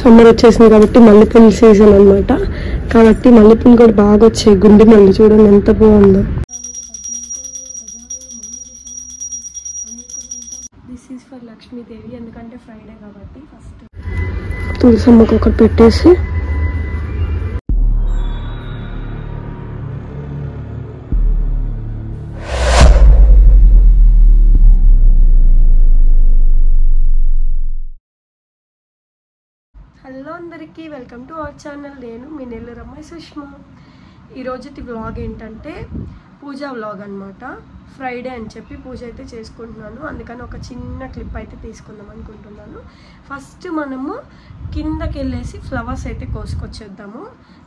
Summer వచ్చేసింది కాబట్టి మల్లెపూల సీజన్ అన్నమాట. కాబట్టి మల్లెపూలు కూడా బాగా వచ్చాయి. గుండె మల్లె చూడండి ఎంత బాగుందో. దిస్ ఈజ్ ఫర్ లక్ష్మీదేవి, ఎందుకంటే ఫ్రైడే కాబట్టి ఫస్ట్ తులసమ్మకు ఒకటి పెట్టేసి హలో అందరికీ వెల్కమ్ టు అవర్ ఛానల్. నేను మీ నెల్లూరమ్మ సుష్మా. ఈరోజుటి వ్లాగ్ ఏంటంటే పూజా వ్లాగ్ అనమాట. ఫ్రైడే అని చెప్పి పూజ అయితే చేసుకుంటున్నాను, అందుకని ఒక చిన్న క్లిప్ అయితే తీసుకుందాం అనుకుంటున్నాను. ఫస్ట్ మనము కిందకి వెళ్ళేసి ఫ్లవర్స్ అయితే కోసుకొచ్చేద్దాము.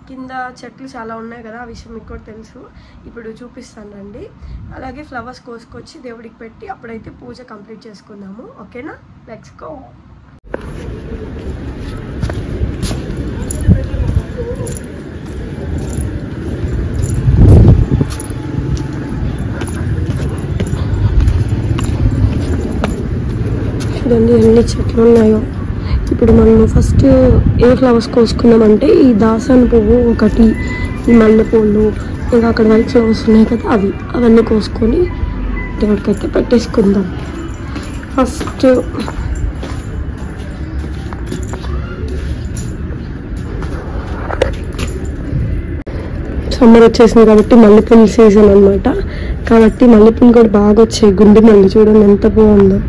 కింద చెట్లు చాలా ఉన్నాయి కదా, ఆ విషయం మీకు కూడా తెలుసు. ఇప్పుడు చూపిస్తానండి. అలాగే ఫ్లవర్స్ కోసుకొచ్చి దేవుడికి పెట్టి అప్పుడైతే పూజ కంప్లీట్ చేసుకుందాము. ఓకేనా, లెట్స్ గో. చూడండి ఎన్ని చెట్లు ఉన్నాయో. ఇప్పుడు మనం ఫస్ట్ ఏ ఫ్లవర్స్ కోసుకున్నామంటే ఈ దాసాని పువ్వు ఒకటి, ఈ మల్లెపూలు, ఇంకా అక్కడ వైట్ ఫ్లవర్స్ ఉన్నాయి కదా అవన్నీ కోసుకొని దేవుడికైతే పెట్టేసుకుందాం. ఫస్ట్ సమ్మర్ వచ్చేసింది కాబట్టి మల్లెపూల సీజన్ అన్నమాట. కాబట్టి మల్లెపూలు కూడా బాగా వచ్చాయి. గుండె మల్లె చూడండి ఎంత బాగుందో.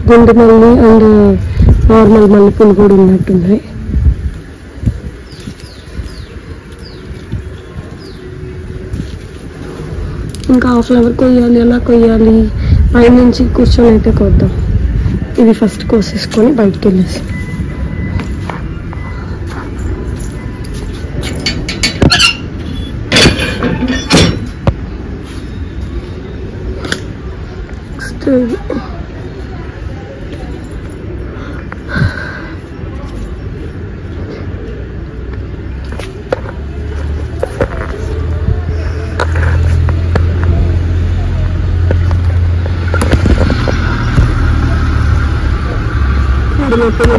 గుండె మల్లి అండ్ నార్మల్ మల్లెపూలు కూడా ఉన్నట్టున్నాయి. ఇంకా ఆ ఫ్లవర్ కొయ్యాలి, ఎలా కొయ్యాలి, పై నుంచి కూర్చొని అయితే కొద్దాం. ఇది ఫస్ట్ కోసేసుకొని బయటకు వెళ్ళేసి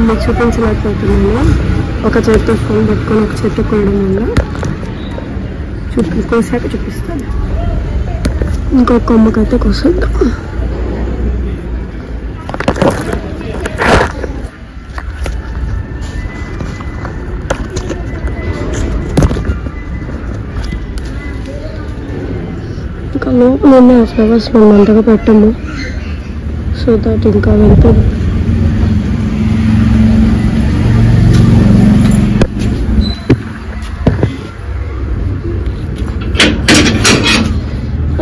నేను చూపించలేకపోతున్నాను. ఒక చేతితో ఫోన్ పెట్టుకొని ఒక చేతితో కొయ్యడం వల్ల కోసాక చూపిస్తాను. ఇంకొక కొమ్మకైతే కోసేద్దాం. ఇంకా లోపల ఉన్న ఫ్లవర్స్ మనం అంతగా పెట్టము, సో దట్ ఇంకా వెళ్ళిపోదు.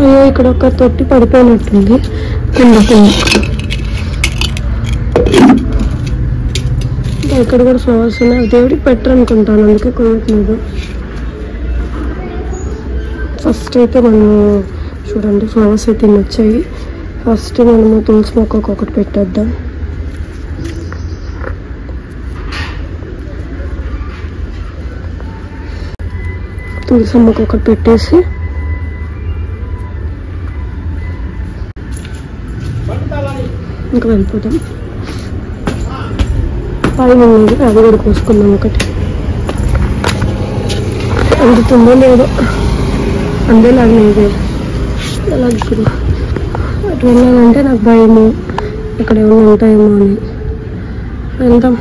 అయ్యో, ఇక్కడ ఒక తొట్టి పడిపోయినట్టుంది. ఇంకా ఇక్కడ కూడా ఫ్లవర్స్ ఉన్నాయి. దేవుడికి పెట్టరు అనుకుంటాను, అందుకే కొయ్యట్లేదు. ఫస్ట్ అయితే మనము చూడండి ఫ్లవర్స్ అయితే వచ్చాయి. ఫస్ట్ మనము తులసి మొక్కకు ఒకటి పెట్టేద్దాం. తులసి మొక్కకు ఒకటి పెట్టేసి ఇంకా వెళ్ళిపోతాం. పైన ఉన్నది అది కూడా కోసుకుందాం. ఒకటి అందుతుందో లేదో, అందేలాగా లేదు. అలా ఇప్పుడు అటు వెళ్ళాలంటే నాకు భయము, ఇక్కడ ఏమైనా ఉంటాయేమో అని. వెళ్దాం.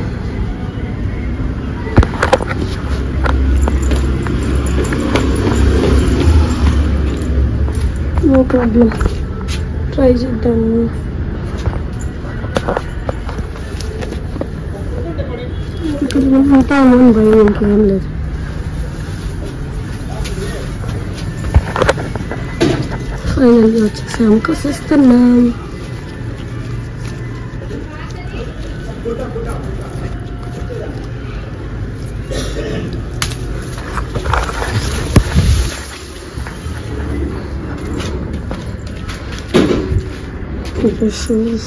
నో ప్రాబ్లం, ట్రై చేద్దాము. ఉంటాము అని భయం, ఇంకేం లేదు. ఫైనల్గా వచ్చేసాము, కోసేస్తున్నాం. This is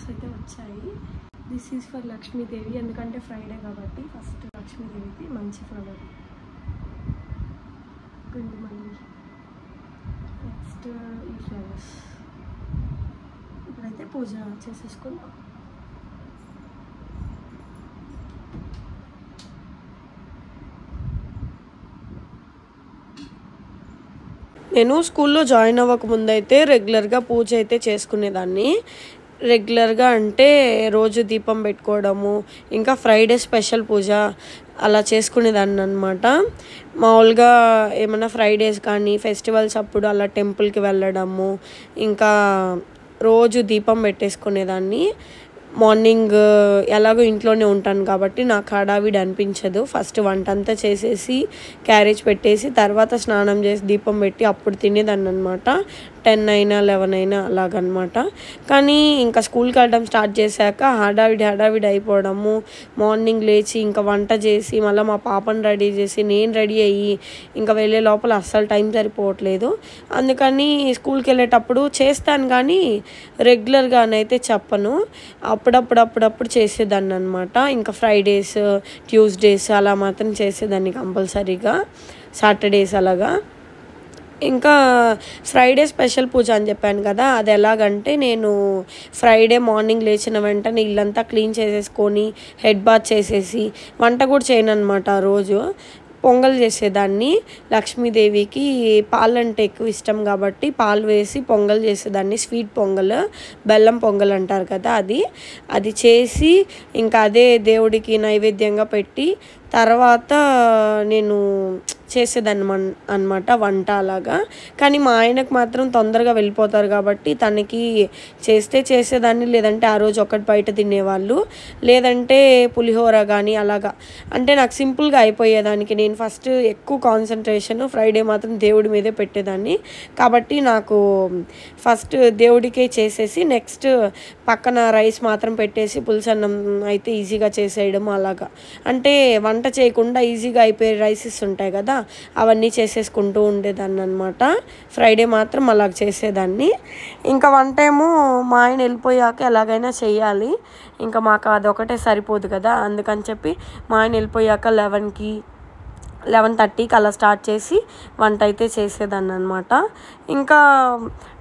ఫ్లవర్స్ అయితే వచ్చాయి. దిస్ ఈజ్ ఫర్ లక్ష్మీదేవి, ఎందుకంటే ఫ్రైడే కాబట్టి ఫస్ట్ లక్ష్మీదేవికి మంచి ఫ్లవర్. మళ్ళీ నెక్స్ట్ ఈ ఫ్లవర్స్. ఇప్పుడైతే పూజ చేసేసుకుందాం. నేను స్కూల్లో జాయిన్ అవ్వకముందు అయితే రెగ్యులర్గా పూజ అయితే చేసుకునేదాన్ని. రెగ్యులర్గా అంటే రోజు దీపం పెట్టుకోవడము, ఇంకా ఫ్రైడే స్పెషల్ పూజ అలా చేసుకునేదాన్ని అనమాట. మామూలుగా ఏమైనా ఫ్రైడేస్ కానీ ఫెస్టివల్స్ అప్పుడు అలా టెంపుల్కి వెళ్ళడము, ఇంకా రోజు దీపం పెట్టేసుకునేదాన్ని. మార్నింగ్ ఎలాగో ఇంట్లోనే ఉంటాను కాబట్టి నాకు హడావిడి అనిపించదు. ఫస్ట్ వంట అంతా చేసేసి క్యారేజ్ పెట్టేసి తర్వాత స్నానం చేసి దీపం పెట్టి అప్పుడు తినేదాన్ని అనమాట. 10 అయినా 11 అయినా అలాగనమాట. కానీ ఇంకా స్కూల్కి వెళ్ళడం స్టార్ట్ చేశాక హడావిడి అయిపోవడము, మార్నింగ్ లేచి ఇంకా వంట చేసి మళ్ళీ మా పాపను రెడీ చేసి నేను రెడీ అయ్యి ఇంకా వెళ్ళే లోపల అస్సలు టైం సరిపోవట్లేదు. అందుకని స్కూల్కి వెళ్ళేటప్పుడు చేస్తాను కానీ రెగ్యులర్గానైతే చెప్పను. అప్పుడప్పుడు చేసేదాన్ని అనమాట. ఇంకా ఫ్రైడేస్, ట్యూస్డేస్ అలా మాత్రం చేసేదాన్ని కంపల్సరీగా, సాటర్డేస్ అలాగా. ఇంకా ఫ్రైడే స్పెషల్ పూజ అని చెప్పాను కదా, అది ఎలాగంటే నేను ఫ్రైడే మార్నింగ్ లేచిన వెంటనే ఇల్లంతా క్లీన్ చేసేసుకొని హెడ్ బాత్ చేసేసి వంట కూడా చేయను అనమాట. ఆ రోజు పొంగల్ చేసేదాన్ని. లక్ష్మీదేవికి పాలంటే ఎక్కువ ఇష్టం కాబట్టి పాలు వేసి పొంగల్ చేసేదాన్ని. స్వీట్ పొంగల్, బెల్లం పొంగల్ అంటారు కదా, అది చేసి ఇంకా అదే దేవుడికి నైవేద్యంగా పెట్టి తర్వాత నేను చేసేదాన్ని అనమాట వంట అలాగా. కానీ మా ఆయనకు మాత్రం తొందరగా వెళ్ళిపోతారు కాబట్టి తనకి చేసేదాన్ని, లేదంటే ఆ రోజు ఒకటి బయట తినేవాళ్ళు, లేదంటే పులిహోర కానీ అలాగా. అంటే నాకు సింపుల్గా అయిపోయేదానికి నేను ఫస్ట్ ఎక్కువ కాన్సన్ట్రేషన్ ఫ్రైడే మాత్రం దేవుడి మీదే పెట్టేదాన్ని. కాబట్టి నాకు ఫస్ట్ దేవుడికే చేసేసి నెక్స్ట్ పక్కన రైస్ మాత్రం పెట్టేసి పులుసన్నం అయితే ఈజీగా చేసేయడం అలాగా. అంటే వంట చేయకుండా ఈజీగా అయిపోయే రైసెస్ ఉంటాయి కదా, అవన్నీ చేసేసుకుంటూ ఉండేదాన్ని అనమాట. ఫ్రైడే మాత్రం అలాగ చేసేదాన్ని. ఇంకా వంట ఏమో మా ఆయన వెళ్ళిపోయాక ఎలాగైనా చెయ్యాలి, ఇంకా మాకు అదొకటే సరిపోదు కదా. అందుకని చెప్పి మా ఆయన వెళ్ళిపోయాక 11:30కి అలా స్టార్ట్ చేసి వంట అయితే చేసేదాన్ని అనమాట. ఇంకా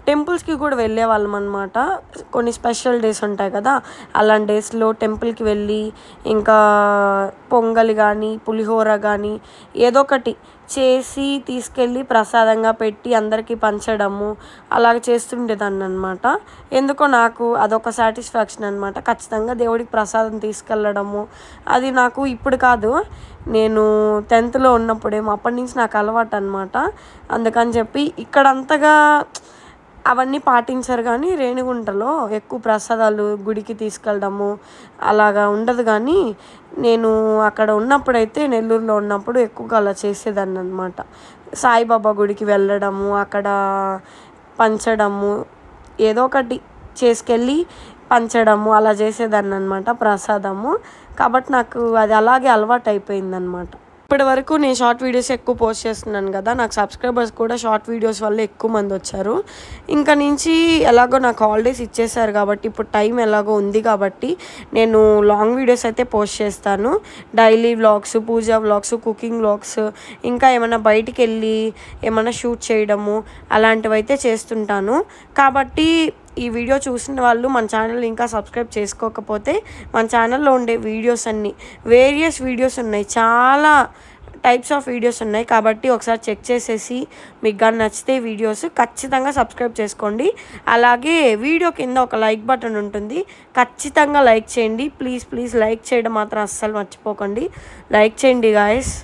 టెంపుల్స్కి కూడా వెళ్ళే వాళ్ళం అనమాట. కొన్ని స్పెషల్ డేస్ ఉంటాయి కదా, అలాంటి డేస్లో టెంపుల్కి వెళ్ళి ఇంకా పొంగల్ కానీ పులిహోర కానీ ఏదో ఒకటి చేసి తీసుకెళ్ళి ప్రసాదంగా పెట్టి అందరికీ పంచడము అలాగ చేస్తుండేదాన్ని అనమాట. ఎందుకో నాకు అదొక సాటిస్ఫాక్షన్ అనమాట. ఖచ్చితంగా దేవుడికి ప్రసాదం తీసుకెళ్ళడము అది నాకు ఇప్పుడు కాదు, నేను 10th ఉన్నప్పుడేమో అప్పటి నుంచి నాకు అలవాటు అనమాట. అందుకని చెప్పి ఇక్కడ అంతగా అవన్నీ పాటించరు కానీ రేణిగుంటలో ఎక్కువ ప్రసాదాలు గుడికి తీసుకెళ్ళడము అలాగా ఉండదు. కానీ నేను అక్కడ ఉన్నప్పుడైతే నెల్లూరులో ఉన్నప్పుడు ఎక్కువగా అలా చేసేదాన్ని అనమాట. సాయిబాబా గుడికి వెళ్ళడము, అక్కడ పంచడము, ఏదో ఒకటి చేసుకెళ్ళి పంచడము అలా చేసేదాన్ని అనమాట ప్రసాదము. కాబట్టి నాకు అది అలాగే అలవాటు అయిపోయిందనమాట. ఇప్పటి వరకు నేను షార్ట్ వీడియోస్ ఎక్కువ పోస్ట్ చేస్తున్నాను కదా, నాకు సబ్స్క్రైబర్స్ కూడా షార్ట్ వీడియోస్ వల్ల ఎక్కువ మంది వచ్చారు. ఇంకా నుంచి ఎలాగో నాకు హాలిడేస్ ఇచ్చేసారు కాబట్టి ఇప్పుడు టైం ఎలాగో ఉంది కాబట్టి నేను లాంగ్ వీడియోస్ అయితే పోస్ట్ చేస్తాను. డైలీ వ్లాగ్స్, పూజా వ్లాగ్స్, కుకింగ్ వ్లాగ్స్, ఇంకా ఏమైనా బయటికి వెళ్ళి ఏమైనా షూట్ చేయడము అలాంటివి అయితే చేస్తుంటాను. కాబట్టి ఈ వీడియో చూసిన వాళ్ళు మన ఛానల్ ఇంకా సబ్స్క్రైబ్ చేసుకోకపోతే మన ఛానల్లో ఉండే వీడియోస్ అన్నీ వేరియస్ వీడియోస్ ఉన్నాయి, చాలా టైప్స్ ఆఫ్ వీడియోస్ ఉన్నాయి. కాబట్టి ఒకసారి చెక్ చేసేసి మీకు కానీ నచ్చితే వీడియోస్ ఖచ్చితంగా సబ్స్క్రైబ్ చేసుకోండి. అలాగే వీడియో కింద ఒక లైక్ బటన్ ఉంటుంది, ఖచ్చితంగా లైక్ చేయండి. ప్లీజ్ లైక్ చేయడం మాత్రం అస్సలు మర్చిపోకండి. లైక్ చేయండి గాయస్.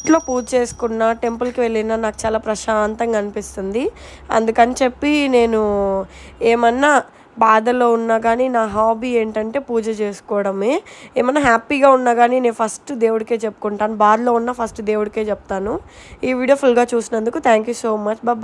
ఇంట్లో పూజ చేసుకున్న టెంపుల్కి వెళ్ళినా నాకు చాలా ప్రశాంతంగా అనిపిస్తుంది. అందుకని చెప్పి నేను ఏమన్నా బాధలో ఉన్నా కానీ నా హాబీ ఏంటంటే పూజ చేసుకోవడమే. ఏమన్నా హ్యాపీగా ఉన్నా కానీ నేను ఫస్ట్ దేవుడికే చెప్పుకుంటాను. బాధలో ఉన్నా ఫస్ట్ దేవుడికే చెప్తాను. ఈ వీడియో ఫుల్గా చూసినందుకు thank you so much. Bye.